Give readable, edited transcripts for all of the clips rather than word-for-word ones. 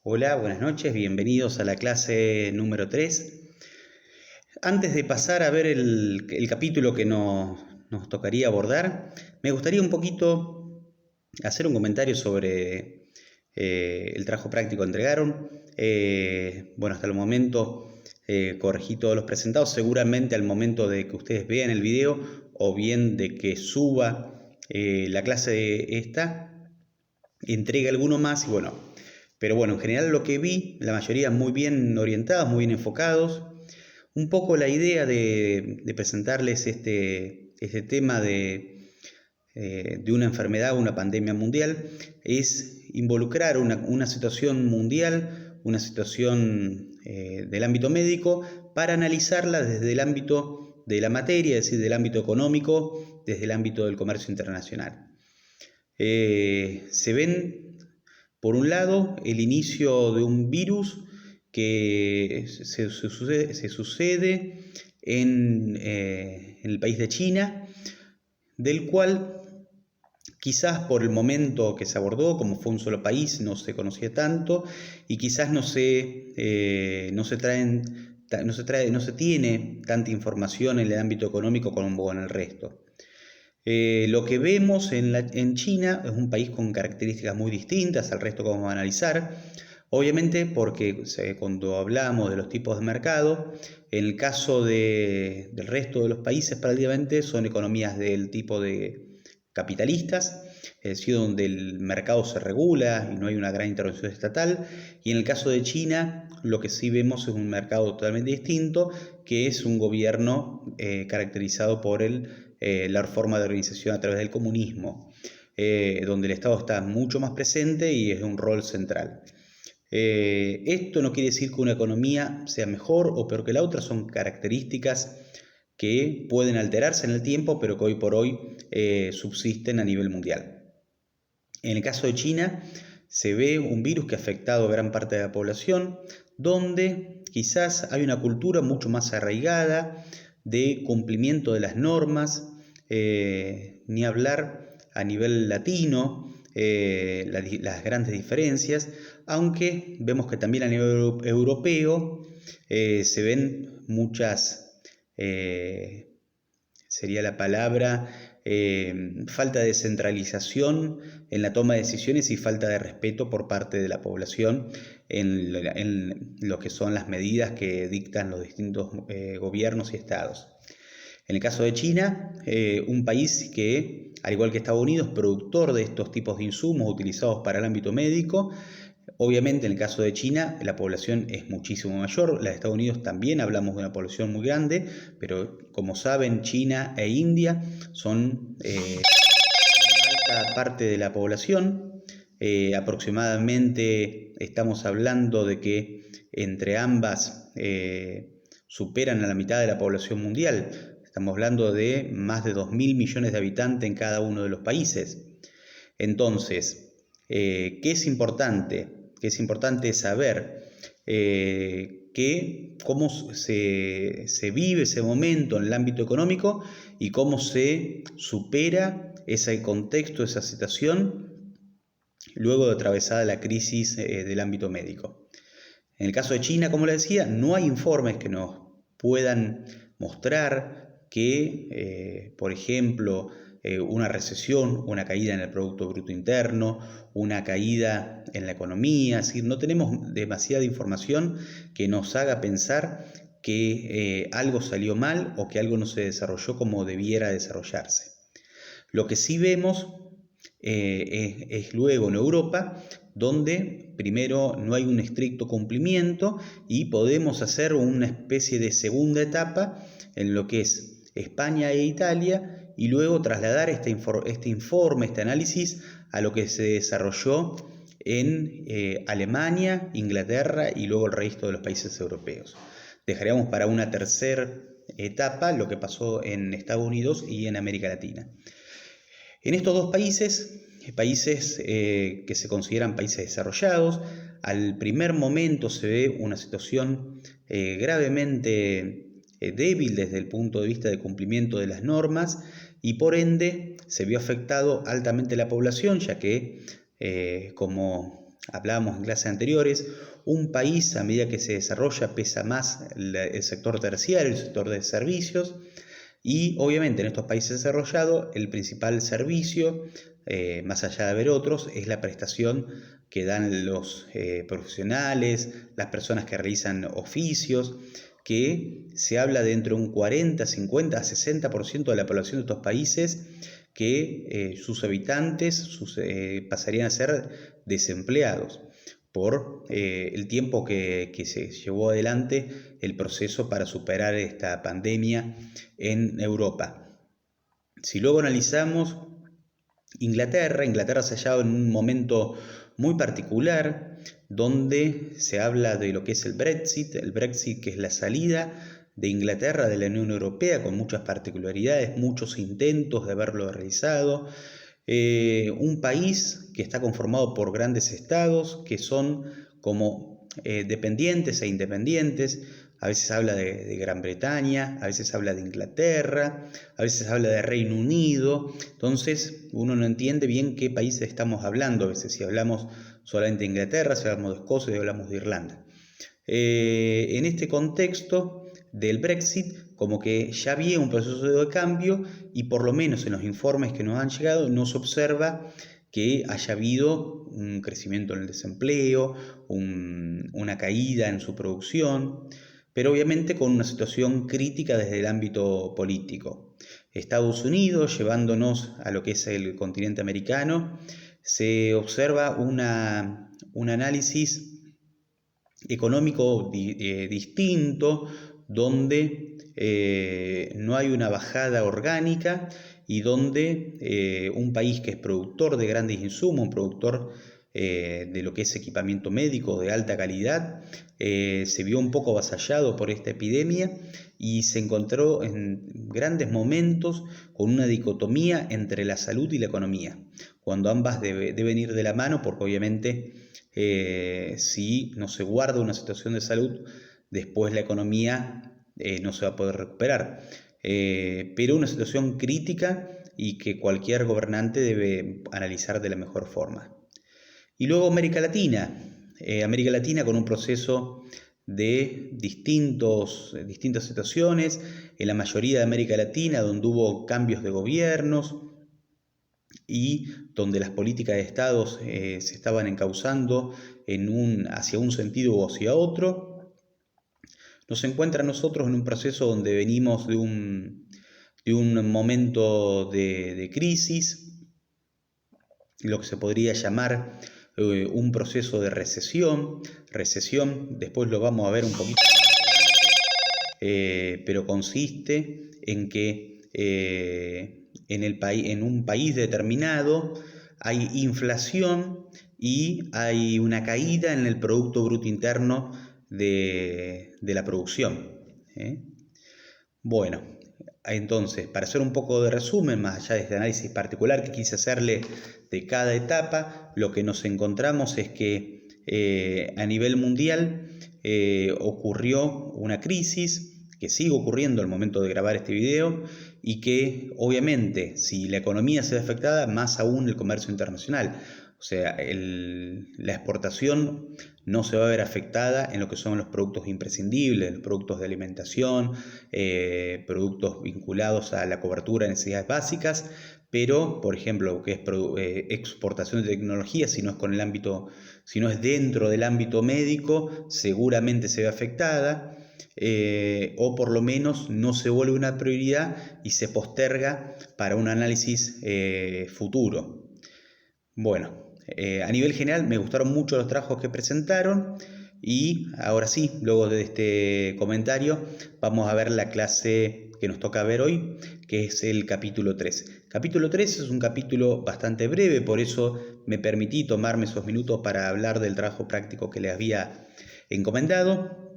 Hola, buenas noches, bienvenidos a la clase número 3. Antes de pasar a ver el capítulo que nos tocaría abordar, me gustaría un poquito hacer un comentario sobre el trabajo práctico que entregaron. Bueno, hasta el momento corregí todos los presentados. Seguramente al momento de que ustedes vean el video o bien de que suba la clase esta, entregue alguno más y bueno. Pero bueno, en general lo que vi, la mayoría muy bien orientados, muy bien enfocados. Un poco la idea de presentarles este tema de una enfermedad, una pandemia mundial, es involucrar una situación mundial, una situación del ámbito médico, para analizarla desde el ámbito de la materia, es decir, del ámbito económico, desde el ámbito del comercio internacional. Se ven, por un lado, el inicio de un virus que se sucede en el país de China, del cual quizás por el momento que se abordó, como fue un solo país, no se conocía tanto y quizás no se tiene tanta información en el ámbito económico como en el resto. Lo que vemos en China es un país con características muy distintas al resto que vamos a analizar. Obviamente porque cuando hablamos de los tipos de mercado, en el caso del resto de los países prácticamente son economías del tipo de capitalistas, es decir, donde el mercado se regula y no hay una gran intervención estatal. Y en el caso de China, lo que sí vemos es un mercado totalmente distinto, que es un gobierno caracterizado por la forma de organización a través del comunismo, donde el Estado está mucho más presente y es un rol central. Esto no quiere decir que una economía sea mejor o peor que la otra, son características que pueden alterarse en el tiempo, pero que hoy por hoy subsisten a nivel mundial. En el caso de China, se ve un virus que ha afectado a gran parte de la población, donde quizás hay una cultura mucho más arraigada de cumplimiento de las normas, ni hablar a nivel latino, las grandes diferencias, aunque vemos que también a nivel europeo se ven muchas, sería la palabra, falta de centralización en la toma de decisiones y falta de respeto por parte de la población en lo que son las medidas que dictan los distintos gobiernos y estados. En el caso de China, un país que, al igual que Estados Unidos, productor de estos tipos de insumos utilizados para el ámbito médico. Obviamente en el caso de China la población es muchísimo mayor, la de Estados Unidos también hablamos de una población muy grande, pero como saben China e India son una alta parte de la población, aproximadamente estamos hablando de que entre ambas superan a la mitad de la población mundial. Estamos hablando de más de 2.000 millones de habitantes en cada uno de los países. Entonces, ¿qué es importante? ¿Qué es importante saber? Cómo se vive ese momento en el ámbito económico y cómo se supera ese contexto, esa situación, luego de atravesada la crisis del ámbito médico. En el caso de China, como les decía, no hay informes que nos puedan mostrar que, por ejemplo, una recesión, una caída en el Producto Bruto Interno, una caída en la economía, es decir, no tenemos demasiada información que nos haga pensar que algo salió mal o que algo no se desarrolló como debiera desarrollarse. Lo que sí vemos es luego en Europa, donde primero no hay un estricto cumplimiento y podemos hacer una especie de segunda etapa en lo que es España e Italia y luego trasladar este informe, este análisis a lo que se desarrolló en Alemania, Inglaterra y luego el resto de los países europeos. Dejaríamos para una tercera etapa lo que pasó en Estados Unidos y en América Latina. En estos dos países que se consideran países desarrollados, al primer momento se ve una situación gravemente débil desde el punto de vista de cumplimiento de las normas y por ende se vio afectado altamente la población, ya que como hablábamos en clases anteriores, un país a medida que se desarrolla pesa más el sector terciario, el sector de servicios, y obviamente en estos países desarrollados el principal servicio, más allá de haber otros, es la prestación que dan los profesionales, las personas que realizan oficios, que se habla de entre un 40, 50, 60% de la población de estos países que sus habitantes pasarían a ser desempleados por el tiempo que se llevó adelante el proceso para superar esta pandemia en Europa. Si luego analizamos Inglaterra se hallaba en un momento muy particular donde se habla de lo que es el Brexit que es la salida de Inglaterra de la Unión Europea con muchas particularidades, muchos intentos de haberlo realizado. Un país que está conformado por grandes estados que son como dependientes e independientes. A veces habla de Gran Bretaña, a veces habla de Inglaterra, a veces habla de Reino Unido. Entonces uno no entiende bien qué países estamos hablando. A veces si hablamos solamente de Inglaterra, si hablamos de Escocia, si hablamos de Irlanda. En este contexto del Brexit, como que ya había un proceso de cambio y por lo menos en los informes que nos han llegado no se observa que haya habido un crecimiento en el desempleo, una caída en su producción, pero obviamente con una situación crítica desde el ámbito político. Estados Unidos, llevándonos a lo que es el continente americano, se observa un análisis económico distinto, donde no hay una bajada orgánica y donde un país que es productor de grandes insumos, un productor de lo que es equipamiento médico de alta calidad, se vio un poco avasallado por esta epidemia y se encontró en grandes momentos con una dicotomía entre la salud y la economía, cuando ambas deben ir de la mano, porque obviamente si no se guarda una situación de salud, después la economía no se va a poder recuperar. Pero una situación crítica y que cualquier gobernante debe analizar de la mejor forma. Y luego América Latina con un proceso de distintas situaciones, en la mayoría de América Latina donde hubo cambios de gobiernos y donde las políticas de estados se estaban encauzando hacia un sentido o hacia otro. Nos encuentra a nosotros en un proceso donde venimos de un momento de crisis, lo que se podría llamar un proceso de recesión, después lo vamos a ver un poquito más adelante, pero consiste en que en un país determinado hay inflación y hay una caída en el Producto Bruto Interno de la producción. Bueno, entonces, para hacer un poco de resumen, más allá de este análisis particular que quise hacerle de cada etapa, lo que nos encontramos es que a nivel mundial ocurrió una crisis que sigue ocurriendo al momento de grabar este video y que obviamente si la economía se ve afectada, más aún el comercio internacional. O sea, la exportación no se va a ver afectada en lo que son los productos imprescindibles, los productos de alimentación, productos vinculados a la cobertura de necesidades básicas, pero, por ejemplo, lo que es exportación de tecnología, si no es dentro del ámbito médico, seguramente se ve afectada. O por lo menos no se vuelve una prioridad y se posterga para un análisis futuro. Bueno, a nivel general me gustaron mucho los trabajos que presentaron y ahora sí, luego de este comentario vamos a ver la clase que nos toca ver hoy, que es el capítulo 3. Capítulo 3 es un capítulo bastante breve, por eso me permití tomarme esos minutos para hablar del trabajo práctico que les había encomendado.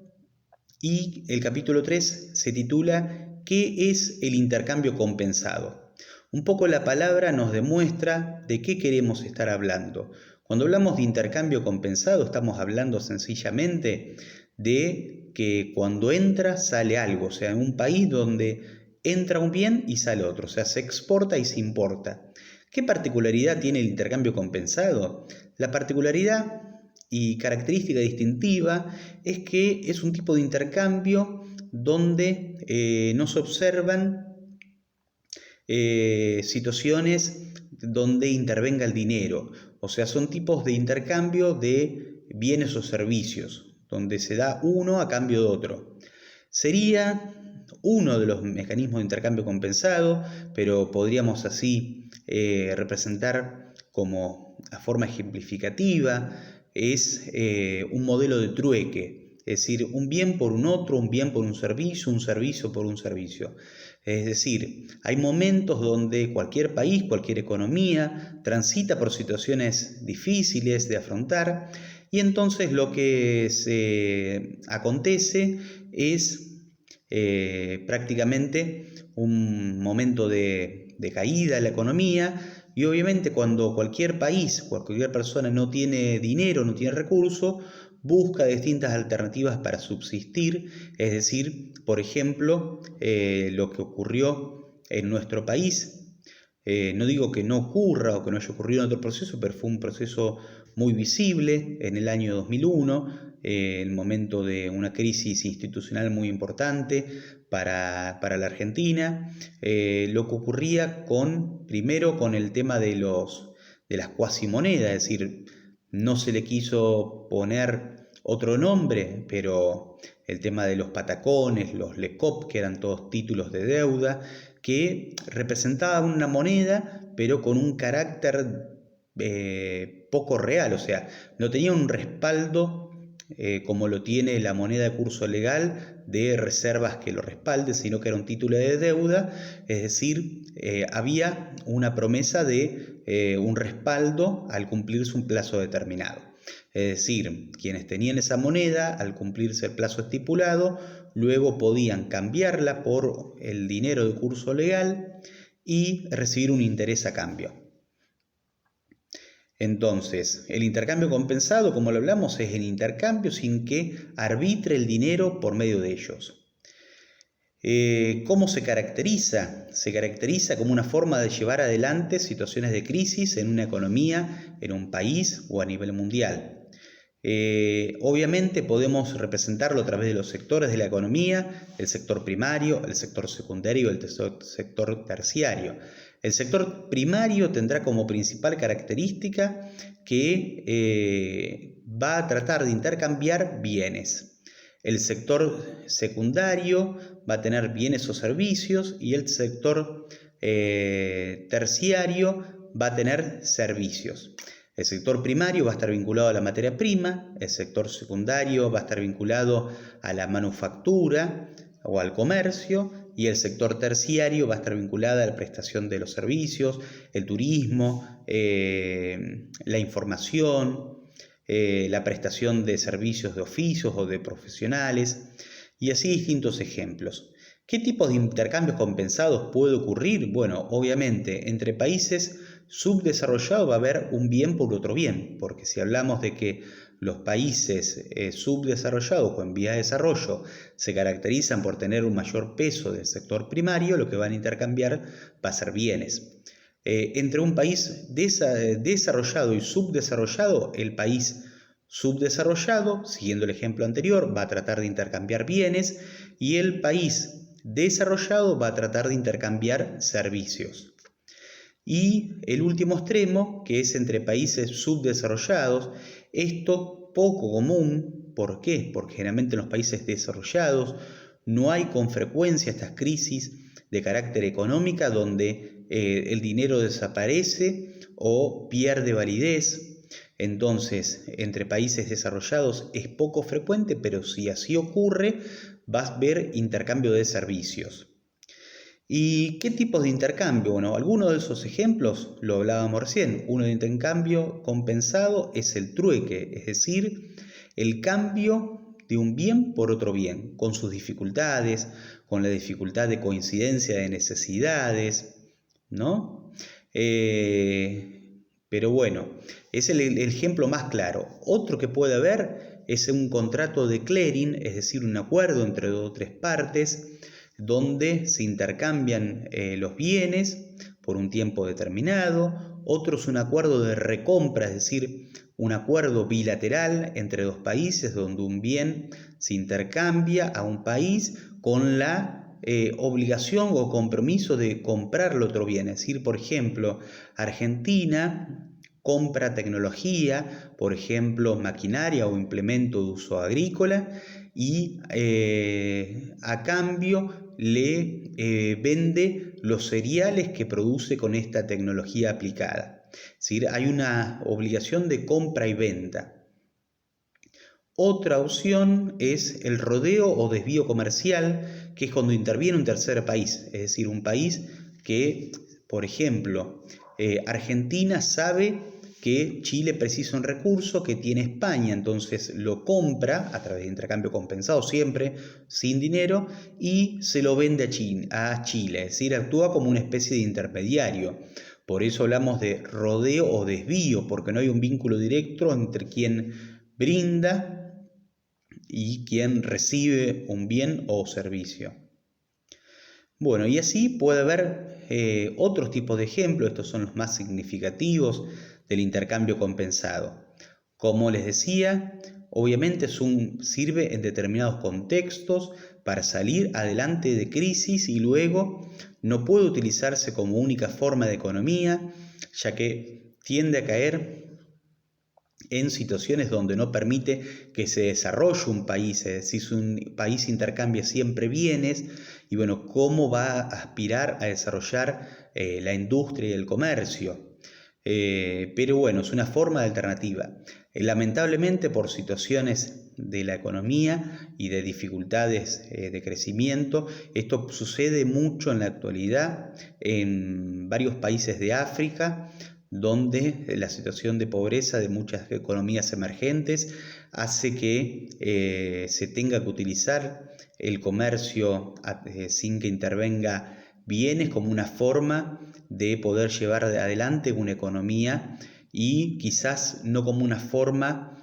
Y el capítulo 3 se titula ¿Qué es el intercambio compensado? Un poco la palabra nos demuestra de qué queremos estar hablando. Cuando hablamos de intercambio compensado estamos hablando sencillamente de que cuando entra sale algo, o sea, en un país donde entra un bien y sale otro, o sea, se exporta y se importa. ¿Qué particularidad tiene el intercambio compensado? La particularidad y característica distintiva es que es un tipo de intercambio donde no se observan situaciones donde intervenga el dinero. O sea, son tipos de intercambio de bienes o servicios, donde se da uno a cambio de otro. Sería uno de los mecanismos de intercambio compensado, pero podríamos así representar como la forma ejemplificativa, es un modelo de trueque, es decir, un bien por un otro, un bien por un servicio por un servicio. Es decir, hay momentos donde cualquier país, cualquier economía transita por situaciones difíciles de afrontar y entonces lo que se acontece es prácticamente un momento de caída de la economía y obviamente cuando cualquier país, cualquier persona no tiene dinero, no tiene recursos, busca distintas alternativas para subsistir, es decir, por ejemplo, lo que ocurrió en nuestro país, no digo que no ocurra o que no haya ocurrido en otro proceso, pero fue un proceso muy visible en el año 2001, el momento de una crisis institucional muy importante para la Argentina, lo que ocurría primero con el tema de las cuasimonedas, es decir, no se le quiso poner otro nombre, pero el tema de los patacones, los lecop, que eran todos títulos de deuda, que representaban una moneda, pero con un carácter poco real, o sea, no tenía un respaldo como lo tiene la moneda de curso legal de reservas que lo respalde, sino que era un título de deuda, es decir, había una promesa de un respaldo al cumplirse un plazo determinado. Es decir, quienes tenían esa moneda, al cumplirse el plazo estipulado, luego podían cambiarla por el dinero de curso legal y recibir un interés a cambio. Entonces, el intercambio compensado, como lo hablamos, es el intercambio sin que arbitre el dinero por medio de ellos. ¿Cómo se caracteriza? Se caracteriza como una forma de llevar adelante situaciones de crisis en una economía, en un país o a nivel mundial. Obviamente podemos representarlo a través de los sectores de la economía, el sector primario, el sector secundario y el sector terciario. El sector primario tendrá como principal característica que va a tratar de intercambiar bienes. El sector secundario va a tener bienes o servicios y el sector terciario va a tener servicios. El sector primario va a estar vinculado a la materia prima, el sector secundario va a estar vinculado a la manufactura o al comercio y el sector terciario va a estar vinculado a la prestación de los servicios, el turismo, la información, la prestación de servicios de oficios o de profesionales y así distintos ejemplos. ¿Qué tipos de intercambios compensados puede ocurrir? Bueno, obviamente entre países subdesarrollados va a haber un bien por otro bien, porque si hablamos de que los países subdesarrollados o en vía de desarrollo se caracterizan por tener un mayor peso del sector primario, lo que van a intercambiar va a ser bienes. Entre un país desarrollado y subdesarrollado, el país subdesarrollado, siguiendo el ejemplo anterior, va a tratar de intercambiar bienes y el país desarrollado va a tratar de intercambiar servicios. Y el último extremo, que es entre países subdesarrollados, esto poco común. ¿Por qué? Porque generalmente en los países desarrollados no hay con frecuencia estas crisis de carácter económica donde el dinero desaparece o pierde validez. Entonces, entre países desarrollados es poco frecuente, pero si así ocurre, vas a ver intercambio de servicios. ¿Y qué tipos de intercambio? Bueno, algunos de esos ejemplos lo hablábamos recién. Uno de intercambio compensado es el trueque, es decir, el cambio de un bien por otro bien, con sus dificultades, con la dificultad de coincidencia de necesidades, ¿no? Pero bueno, es el ejemplo más claro. Otro que puede haber es un contrato de clearing, es decir, un acuerdo entre dos o tres partes, donde se intercambian los bienes por un tiempo determinado. Otro es un acuerdo de recompra, es decir, un acuerdo bilateral entre dos países donde un bien se intercambia a un país con la obligación o compromiso de comprar el otro bien. Es decir, por ejemplo, Argentina compra tecnología, por ejemplo, maquinaria o implemento de uso agrícola, y a cambio le vende los cereales que produce con esta tecnología aplicada. Es decir, hay una obligación de compra y venta. Otra opción es el rodeo o desvío comercial, que es cuando interviene un tercer país, es decir, un país que, por ejemplo, Argentina sabe que Chile precisa un recurso que tiene España, entonces lo compra a través de intercambio compensado siempre, sin dinero, y se lo vende a Chile, es decir, actúa como una especie de intermediario. Por eso hablamos de rodeo o desvío, porque no hay un vínculo directo entre quien brinda y quien recibe un bien o servicio. Bueno, y así puede haber otros tipos de ejemplos, estos son los más significativos del intercambio compensado. Como les decía, obviamente sirve en determinados contextos para salir adelante de crisis y luego no puede utilizarse como única forma de economía, ya que tiende a caer en situaciones donde no permite que se desarrolle un país, es decir, si un país intercambia siempre bienes, y bueno, ¿cómo va a aspirar a desarrollar la industria y el comercio? Pero bueno, es una forma de alternativa. Lamentablemente, por situaciones de la economía y de dificultades de crecimiento, esto sucede mucho en la actualidad en varios países de África, donde la situación de pobreza de muchas economías emergentes hace que se tenga que utilizar el comercio sin que intervenga bienes como una forma de poder llevar adelante una economía y quizás no como una forma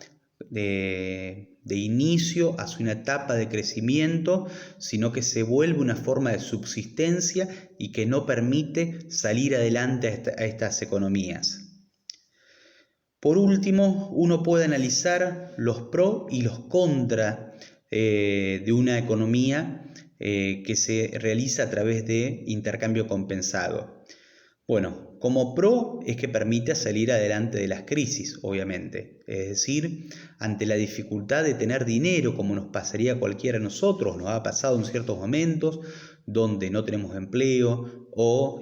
de inicio hacia una etapa de crecimiento, sino que se vuelve una forma de subsistencia y que no permite salir adelante a estas economías. Por último, uno puede analizar los pros y los contras de una economía que se realiza a través de intercambio compensado. Bueno, como pro es que permite salir adelante de las crisis, obviamente. Es decir, ante la dificultad de tener dinero, como nos pasaría a cualquiera de nosotros, nos ha pasado en ciertos momentos donde no tenemos empleo o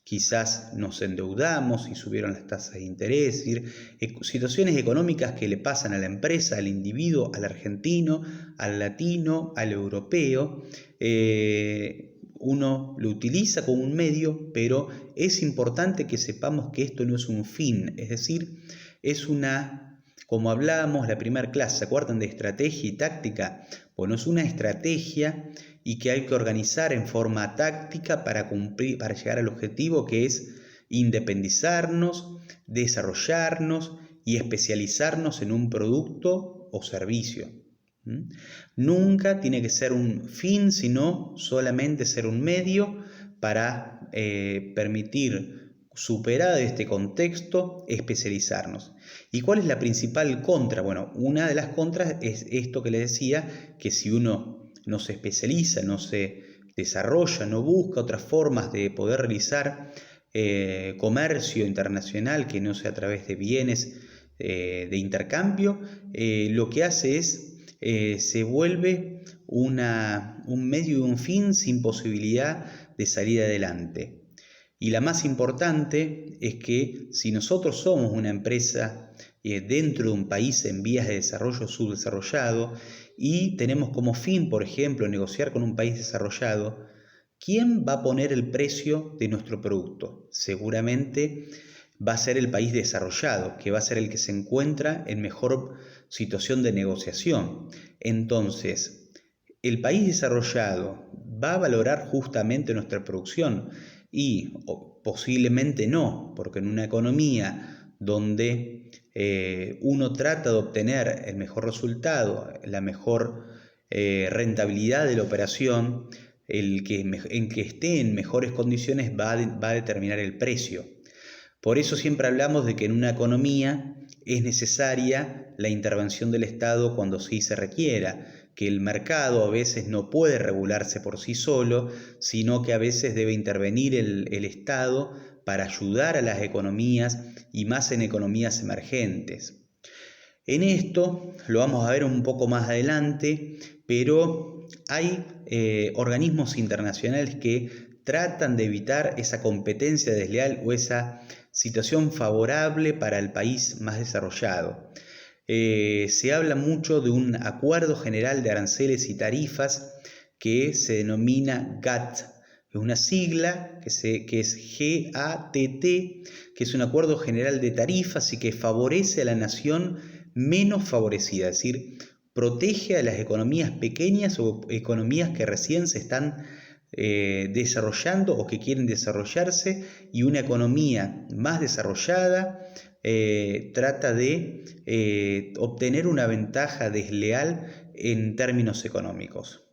quizás nos endeudamos y subieron las tasas de interés, es decir, situaciones económicas que le pasan a la empresa, al individuo, al argentino, al latino, al europeo. Uno lo utiliza como un medio, pero es importante que sepamos que esto no es un fin, es decir, es como hablábamos la primera clase, ¿se acuerdan de estrategia y táctica? Bueno, es una estrategia y que hay que organizar en forma táctica para llegar al objetivo, que es independizarnos, desarrollarnos y especializarnos en un producto o servicio. Nunca tiene que ser un fin, sino solamente ser un medio para permitir, superar este contexto, especializarnos. ¿Y cuál es la principal contra? Bueno, una de las contras es esto que les decía, que si uno no se especializa, no se desarrolla, no busca otras formas de poder realizar comercio internacional que no sea a través de bienes de intercambio, lo que hace es se vuelve un medio y un fin sin posibilidad de salir adelante. Y la más importante es que si nosotros somos una empresa dentro de un país en vías de desarrollo subdesarrollado y tenemos como fin, por ejemplo, negociar con un país desarrollado, ¿quién va a poner el precio de nuestro producto? Seguramente va a ser el país desarrollado, que va a ser el que se encuentra en mejor situación de negociación. Entonces, el país desarrollado va a valorar justamente nuestra producción y posiblemente no, porque en una economía donde uno trata de obtener el mejor resultado, la mejor rentabilidad de la operación, en que esté en mejores condiciones va a determinar el precio. Por eso siempre hablamos de que en una economía es necesaria la intervención del Estado cuando sí se requiera, que el mercado a veces no puede regularse por sí solo, sino que a veces debe intervenir el Estado para ayudar a las economías y más en economías emergentes. En esto lo vamos a ver un poco más adelante, pero hay organismos internacionales que tratan de evitar esa competencia desleal o esa situación favorable para el país más desarrollado. Se habla mucho de un acuerdo general de aranceles y tarifas que se denomina GATT. Es una sigla que es GATT, que es un acuerdo general de tarifas y que favorece a la nación menos favorecida, es decir, protege a las economías pequeñas o economías que recién se están desarrollando o que quieren desarrollarse, y una economía más desarrollada trata de obtener una ventaja desleal en términos económicos.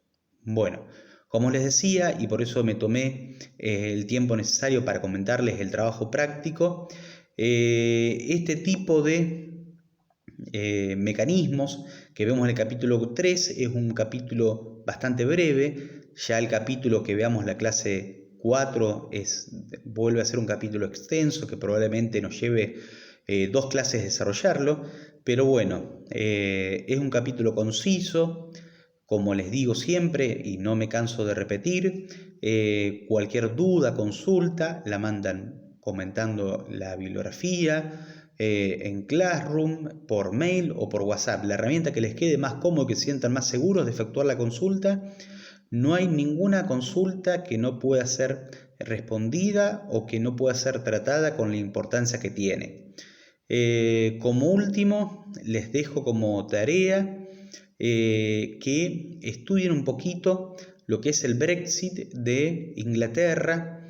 Bueno, como les decía, y por eso me tomé el tiempo necesario para comentarles el trabajo práctico, este tipo de mecanismos que vemos en el capítulo 3 es un capítulo bastante breve. Ya el capítulo que veamos la clase 4 vuelve a ser un capítulo extenso que probablemente nos lleve 2 clases desarrollarlo, pero bueno, es un capítulo conciso, como les digo siempre y no me canso de repetir. Cualquier duda, consulta, la mandan comentando la bibliografía, en Classroom, por mail o por WhatsApp, la herramienta que les quede más cómodo, que se sientan más seguros de efectuar la consulta. No hay ninguna consulta que no pueda ser respondida o que no pueda ser tratada con la importancia que tiene. Como último, les dejo como tarea que estudien un poquito lo que es el Brexit de Inglaterra.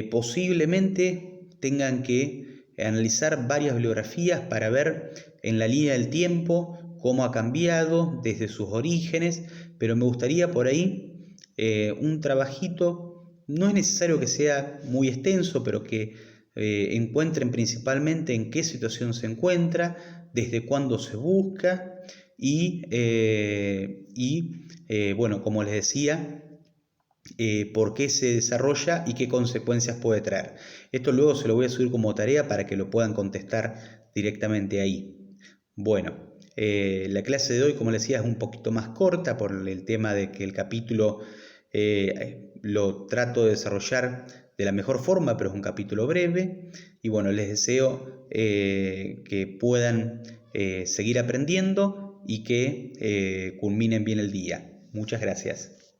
Posiblemente tengan que analizar varias bibliografías para ver en la línea del tiempo cómo ha cambiado desde sus orígenes, pero me gustaría por ahí un trabajito. No es necesario que sea muy extenso, pero que encuentren principalmente en qué situación se encuentra, desde cuándo se busca y bueno, como les decía, por qué se desarrolla y qué consecuencias puede traer. Esto luego se lo voy a subir como tarea para que lo puedan contestar directamente ahí. Bueno, la clase de hoy, como les decía, es un poquito más corta por el tema de que el capítulo lo trato de desarrollar de la mejor forma, pero es un capítulo breve. Y bueno, les deseo que puedan seguir aprendiendo y que culminen bien el día. Muchas gracias.